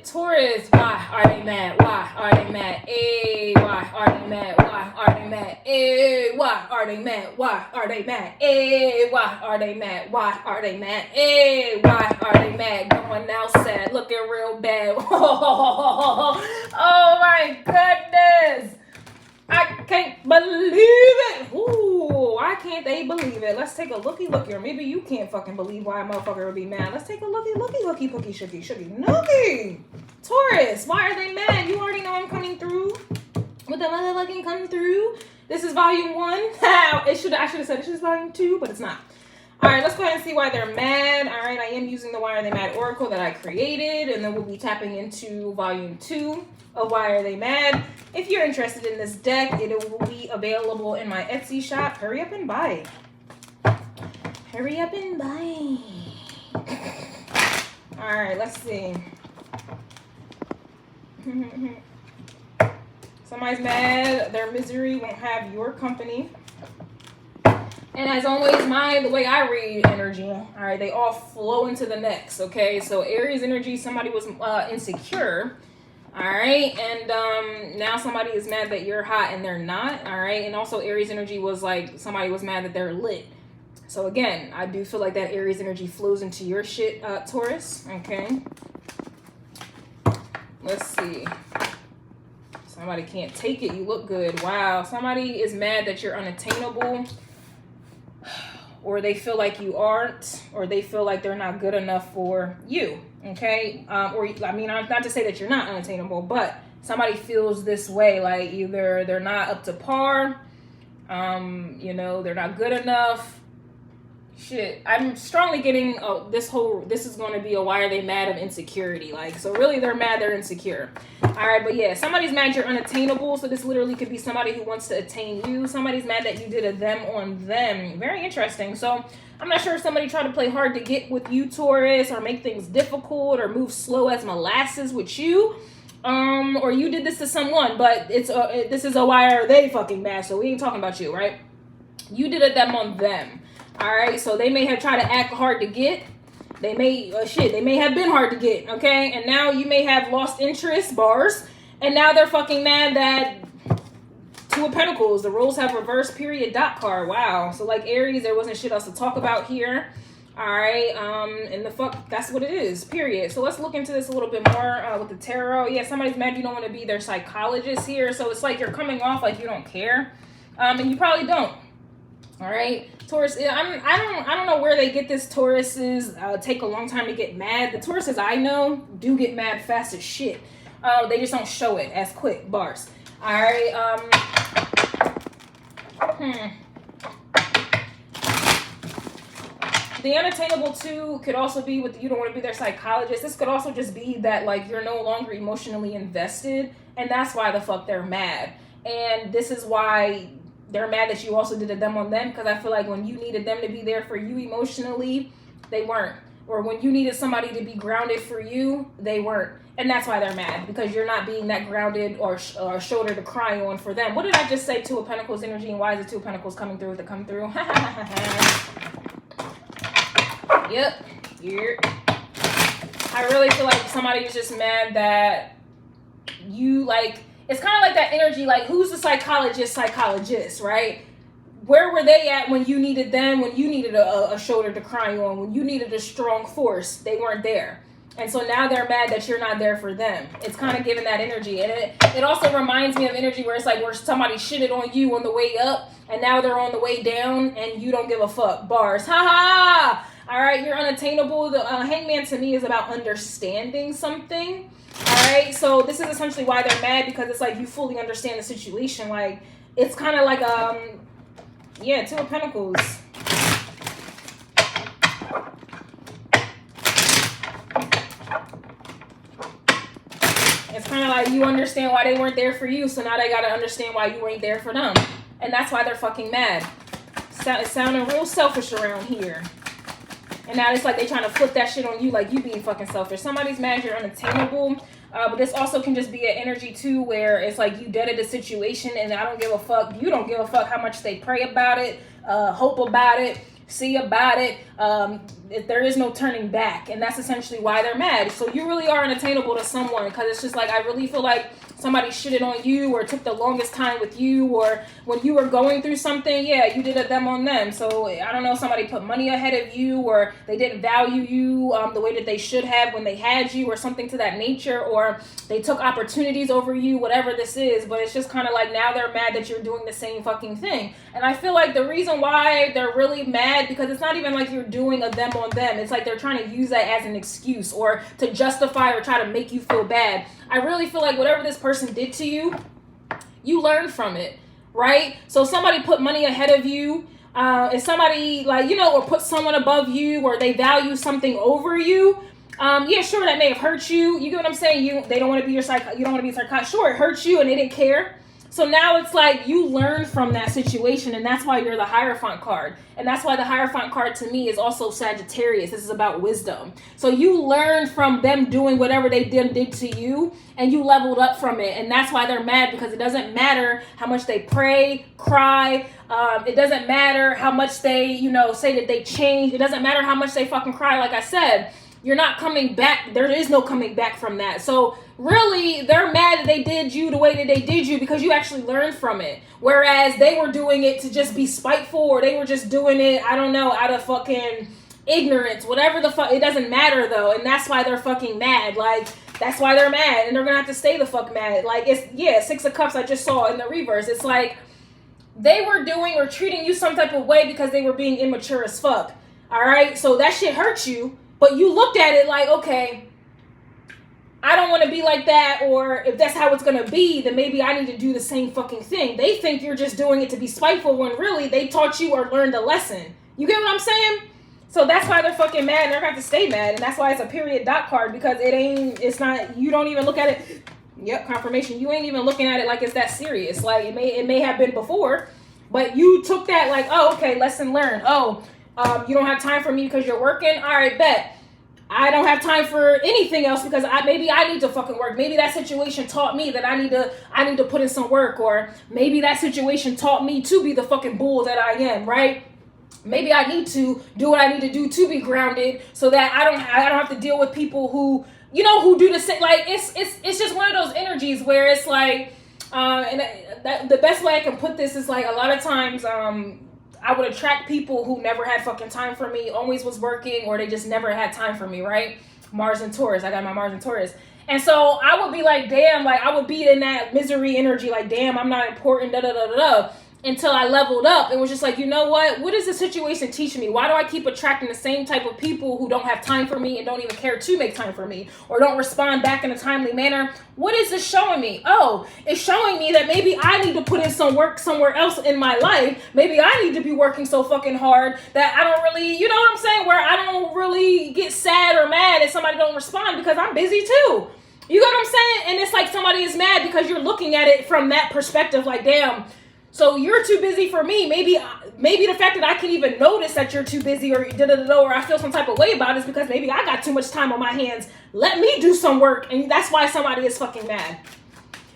Taurus, why are they mad? Why are they mad? Hey, why are they mad? Why are they mad? Hey, why are they mad? Why are they mad? Hey, why are they mad? Why are they mad? Hey, why are they mad? Going outside, looking real bad. Oh my goodness. I can't believe it. Ooh, why can't they believe it? Let's take a looky. Or maybe you can't fucking believe why a motherfucker would be mad. Let's take a looky, pookie, shooky. Nookie. Taurus, why are they mad? You already know I'm coming through. With the motherfucking come through. This is volume 1. I should have said this is volume 2, but it's not. All right, let's go ahead and see why they're mad. All right, I am using the Why Are They Mad Oracle that I created, and then we'll be tapping into volume 2 of Why Are They Mad. If you're interested in this deck, it will be available in my Etsy shop. Hurry up and buy. Hurry up and buy. All right, let's see. Somebody's mad. Their misery won't have your company. And as always, the way I read energy, all right, they all flow into the next, okay? So Aries energy, somebody was insecure, all right? And now somebody is mad that you're hot and they're not, all right? And also Aries energy was like somebody was mad that they're lit. So again, I do feel like that Aries energy flows into your shit, Taurus, okay? Let's see. Somebody can't take it. You look good. Wow. Somebody is mad that you're unattainable. Or they feel like you aren't, or they feel like they're not good enough for you, okay? Or, I mean, not to say that you're not unattainable, but somebody feels this way, like either they're not up to par, you know, they're not good enough. Shit, I'm strongly getting this is going to be a why are they mad of insecurity, like, so really they're mad they're insecure. All right, but yeah, somebody's mad you're unattainable, so this literally could be somebody who wants to attain you. Somebody's mad that you did a them on them. Very interesting. So I'm not sure if somebody tried to play hard to get with you, Taurus, or make things difficult, or move slow as molasses with you, or you did this to someone, but this is a why are they fucking mad, so we ain't talking about you, right? You did a them on them. All right, so they may have tried to act hard to get. They may, they may have been hard to get, okay? And now you may have lost interest, bars. And now they're fucking mad that Two of Pentacles, the roles have reversed, period, dot card. Wow. So like Aries, there wasn't shit else to talk about here. All right, and the fuck, that's what it is, period. So let's look into this a little bit more with the tarot. Yeah, somebody's mad you don't want to be their psychologist here. So it's like you're coming off like you don't care. And you probably don't. All right, Taurus, I don't know where they get this. Tauruses take a long time to get mad. The Tauruses I know do get mad fast as shit. They just don't show it as quick, bars. All right, The unattainable too could also be with you don't want to be their psychologist. This could also just be that like you're no longer emotionally invested, and that's why the fuck they're mad. And this is why they're mad that you also did a them on them, because I feel like when you needed them to be there for you emotionally, they weren't. Or when you needed somebody to be grounded for you, they weren't. And that's why they're mad, because you're not being that grounded or shoulder to cry on for them. What did I just say? Two of Pentacles energy, and why is the Two of Pentacles coming through with the come through? Yep. I really feel like somebody is just mad that you like. It's kind of like that energy, like, who's the psychologist, right? Where were they at when you needed them, when you needed a shoulder to cry on, when you needed a strong force? They weren't there. And so now they're mad that you're not there for them. It's kind of giving that energy. And it also reminds me of energy where it's like where somebody shitted on you on the way up, and now they're on the way down, and you don't give a fuck. Bars. Ha ha! All right, you're unattainable. The hangman to me is about understanding something. All right, so this is essentially why they're mad, because it's like you fully understand the situation. Like, it's kind of like yeah, Two of Pentacles. It's kind of like you understand why they weren't there for you, so now they got to understand why you ain't there for them. And that's why they're fucking mad. It's sounding real selfish around here. And now it's like they trying to flip that shit on you, like you being fucking selfish. Somebody's mad you're unattainable. But this also can just be an energy too where it's like you dead at the situation and I don't give a fuck. You don't give a fuck how much they pray about it, hope about it. see about it. There is no turning back, and that's essentially why they're mad. So you really are unattainable to someone, because it's just like, I really feel like somebody shitted on you or took the longest time with you, or when you were going through something, yeah, you did a them on them. So I don't know, somebody put money ahead of you, or they didn't value you the way that they should have when they had you, or something to that nature, or they took opportunities over you, whatever this is. But it's just kind of like, now they're mad that you're doing the same fucking thing. And I feel like the reason why they're really mad, because it's not even like you're doing a them on them. It's like they're trying to use that as an excuse, or to justify or try to make you feel bad. I really feel like whatever this person did to you, you learned from it, right? So somebody put money ahead of you, if somebody, like, you know, or put someone above you, or they value something over you, yeah, sure, that may have hurt you. You get what I'm saying? They don't want to be you don't want to be psychotic. Sure, it hurt you and they didn't care. So now it's like you learn from that situation, and that's why you're the Hierophant card. And that's why the Hierophant card to me is also Sagittarius. This is about wisdom. So you learn from them doing whatever they did to you, and you leveled up from it. And that's why they're mad, because it doesn't matter how much they pray, cry. It doesn't matter how much they, you know, say that they change. It doesn't matter how much they fucking cry. Like I said, you're not coming back. There is no coming back from that. So really, they're mad that they did you the way that they did you, because you actually learned from it. Whereas they were doing it to just be spiteful, or they were just doing it, I don't know, out of fucking ignorance, whatever the fuck. It doesn't matter though. And that's why they're fucking mad. Like, that's why they're mad, and they're gonna have to stay the fuck mad. Like, it's, yeah, Six of Cups I just saw in the reverse. It's like they were doing or treating you some type of way because they were being immature as fuck. All right. So that shit hurt you. But you looked at it like, okay, I don't want to be like that, or if that's how it's going to be, then maybe I need to do the same fucking thing. They think you're just doing it to be spiteful, when really they taught you or learned a lesson. You get what I'm saying? So that's why they're fucking mad, and they're going to have to stay mad. And that's why it's a period dot card, because it's not, you don't even look at it. Yep, confirmation. You ain't even looking at it like it's that serious. Like, it may have been before, but you took that like, oh, okay, lesson learned. Oh, you don't have time for me because you're working? All right, bet. I don't have time for anything else because maybe I need to fucking work. Maybe that situation taught me that I need to put in some work, or maybe that situation taught me to be the fucking bull that I am, right? Maybe I need to do what I need to do to be grounded, so that I don't have to deal with people who, you know, who do the same. Like, it's just one of those energies where it's like, the best way I can put this is like, a lot of times, I would attract people who never had fucking time for me, always was working, or they just never had time for me, right? Mars and Taurus. I got my Mars and Taurus. And so I would be like, damn, like I would be in that misery energy, like, damn, I'm not important, da da da da da. Until I leveled up, it was just like, you know what does the situation teach me? Why do I keep attracting the same type of people who don't have time for me and don't even care to make time for me, or don't respond back in a timely manner? What is this showing me? Oh, it's showing me that maybe I need to put in some work somewhere else in my life. Maybe I need to be working so fucking hard that I don't really, you know what I'm saying, where I don't really get sad or mad if somebody don't respond, because I'm busy too. You know what I'm saying? And it's like somebody is mad because you're looking at it from that perspective, like, damn, so you're too busy for me. Maybe the fact that I can even notice that you're too busy, or or I feel some type of way about it, is because maybe I got too much time on my hands. Let me do some work. And that's why somebody is fucking mad.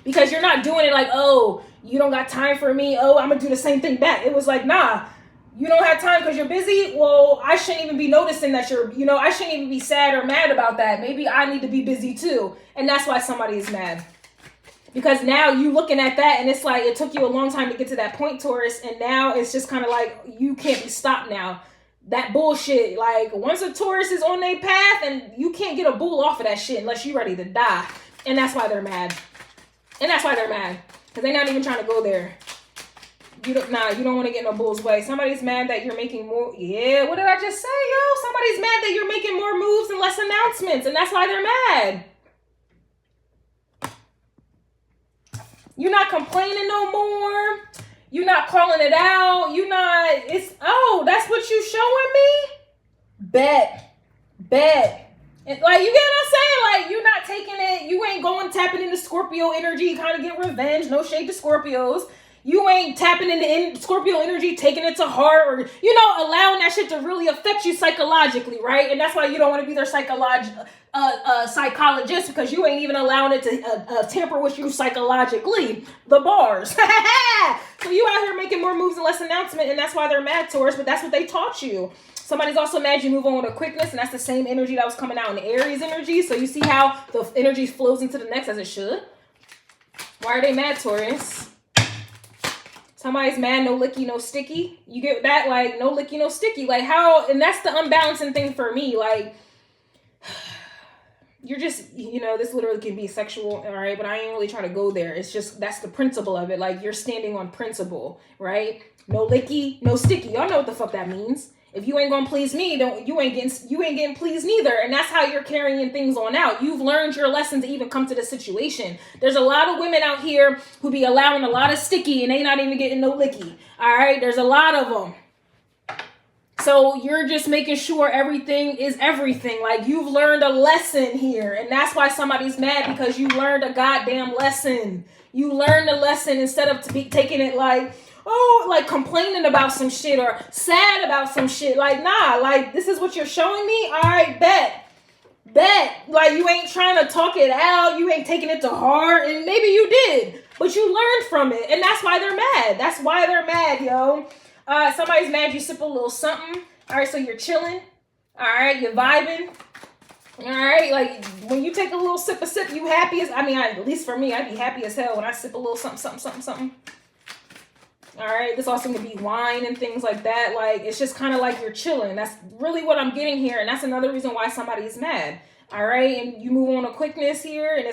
Because you're not doing it like, oh, you don't got time for me. Oh, I'm going to do the same thing back. It was like, nah, you don't have time because you're busy. Well, I shouldn't even be noticing that I shouldn't even be sad or mad about that. Maybe I need to be busy too. And that's why somebody is mad. Because now you looking at that, and it's like, it took you a long time to get to that point, Taurus, and now it's just kind of like, you can't be stopped now. That bullshit, like, once a Taurus is on their path, and you can't get a bull off of that shit unless you're ready to die. And that's why they're mad. And that's why they're mad. Because they're not even trying to go there. You don't want to get no bull's way. Somebody's mad that you're making more. Yeah, what did I just say, yo? Somebody's mad that you're making more moves and less announcements, and that's why they're mad. You're not complaining no more. You're not calling it out. Oh, that's what you showing me? Bet. And like, you get what I'm saying? Like, you're not taking it. You ain't going tapping into Scorpio energy, kind of get revenge. No shade to Scorpios. You ain't tapping into Scorpio energy, taking it to heart, or, you know, allowing that shit to really affect you psychologically, right? And that's why you don't want to be their psychologist, because you ain't even allowing it to tamper with you psychologically. The bars. So you out here making more moves and less announcement, and that's why they're mad, Taurus, but that's what they taught you. Somebody's also mad you move on with a quickness, and that's the same energy that was coming out in the Aries energy. So you see how the energy flows into the next as it should. Why are they mad, Taurus? Somebody's mad, no licky, no sticky. You get that? Like, no licky, no sticky. Like, how? And that's the unbalancing thing for me. Like, you're just, you know, this literally can be sexual, all right? But I ain't really trying to go there. It's just, that's the principle of it. Like, you're standing on principle, right? No licky, no sticky. Y'all know what the fuck that means. If you ain't gonna please me, you ain't getting pleased neither. And that's how you're carrying things on out. You've learned your lesson to even come to this situation. There's a lot of women out here who be allowing a lot of sticky and they not even getting no licky. All right, there's a lot of them. So you're just making sure everything is everything. Like, you've learned a lesson here, and that's why somebody's mad, because you learned a goddamn lesson. You learned a lesson instead of taking it like, oh, like complaining about some shit or sad about some shit. Like, nah, like, this is what you're showing me? All right, bet. Like, you ain't trying to talk it out. You ain't taking it to heart. And maybe you did, but you learned from it. And that's why they're mad. That's why they're mad, yo. Somebody's mad you sip a little something. All right, so you're chilling. All right, you're vibing. All right, like, when you take a little sip, you happy as, at least for me, I'd be happy as hell when I sip a little something. All right, this also can be wine and things like that. Like, it's just kind of like you're chilling. That's really what I'm getting here. And that's another reason why somebody's mad. All right, and you move on to quickness here. And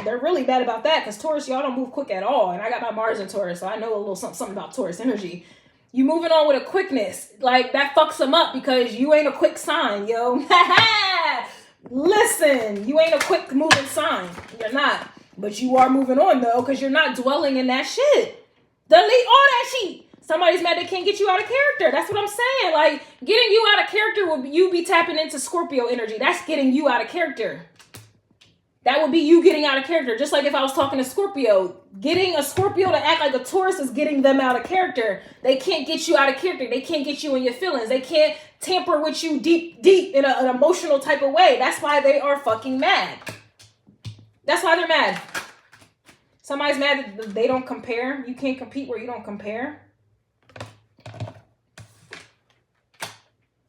they're really bad about that, because Taurus, y'all don't move quick at all. And I got my Mars in Taurus, so I know a little something about Taurus energy. You moving on with a quickness. Like, that fucks them up because you ain't a quick sign, yo. Listen, you ain't a quick moving sign. You're not. But you are moving on, though, because you're not dwelling in that shit. Delete all that shit. Somebody's mad they can't get you out of character. That's what I'm saying. Like, getting you out of character would you be tapping into Scorpio energy. That's getting you out of character. That would be you getting out of character. Just like if I was talking to Scorpio. Getting a Scorpio to act like a Taurus is getting them out of character. They can't get you out of character. They can't get you in your feelings. They can't tamper with you deep in an emotional type of way. That's why they are fucking mad. That's why they're mad. Somebody's mad that they don't compare. You can't compete where you don't compare.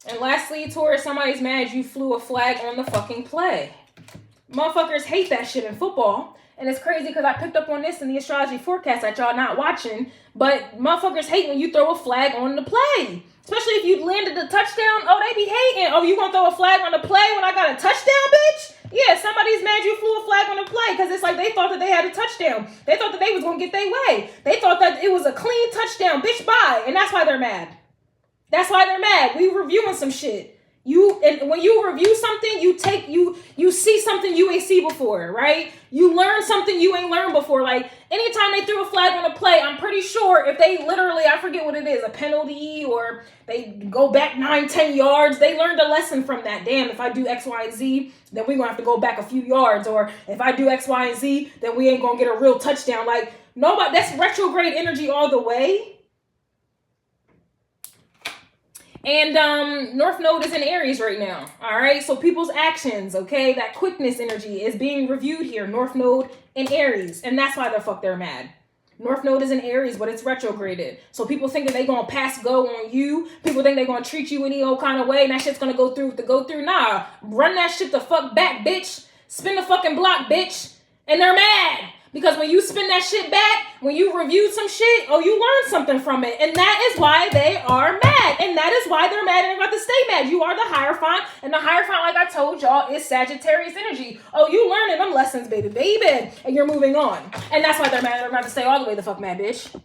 And lastly, Taurus, somebody's mad you flew a flag on the fucking play. Motherfuckers hate that shit in football. And it's crazy because I picked up on this in the astrology forecast that y'all not watching. But motherfuckers hate when you throw a flag on the play. Especially if you landed a touchdown. Oh, they be hating. Oh, you gonna throw a flag on the play when I got a touchdown, bitch? Yeah, somebody's mad you flew a flag on the play because it's like they thought that they had a touchdown. They thought that they was going to get their way. They thought that it was a clean touchdown. Bitch, bye. And that's why they're mad. That's why they're mad. We reviewing some shit. And when you review something, you see something you ain't see before, right? You learn something you ain't learned before. Like, anytime they threw a flag on a play, I'm pretty sure if they literally, I forget what it is, a penalty, or they go back 9-10 yards, they learned a lesson from that. Damn, if I do X, Y, and Z, then we're gonna have to go back a few yards. Or if I do X, Y, and Z, then we ain't gonna get a real touchdown. Like, nobody, that's retrograde energy all the way. And North Node is in Aries right now. All right. So people's actions, okay, that quickness energy is being reviewed here. North Node in Aries. And that's why the fuck they're mad. North Node is in Aries, but it's retrograded. So people think that they're going to pass go on you. People think they're going to treat you any old kind of way. And that shit's going to go through with the go through. Nah, run that shit the fuck back, bitch. Spin the fucking block, bitch. And they're mad. Because when you spin that shit back, when you reviewed some shit, oh, you learned something from it. And that is why they are mad. And that is why they're mad and they're about to stay mad. You are the Hierophant. And the Hierophant, like I told y'all, is Sagittarius energy. Oh, you learning them lessons, baby. And you're moving on. And that's why they're mad. They're about to stay all the way the fuck mad, bitch.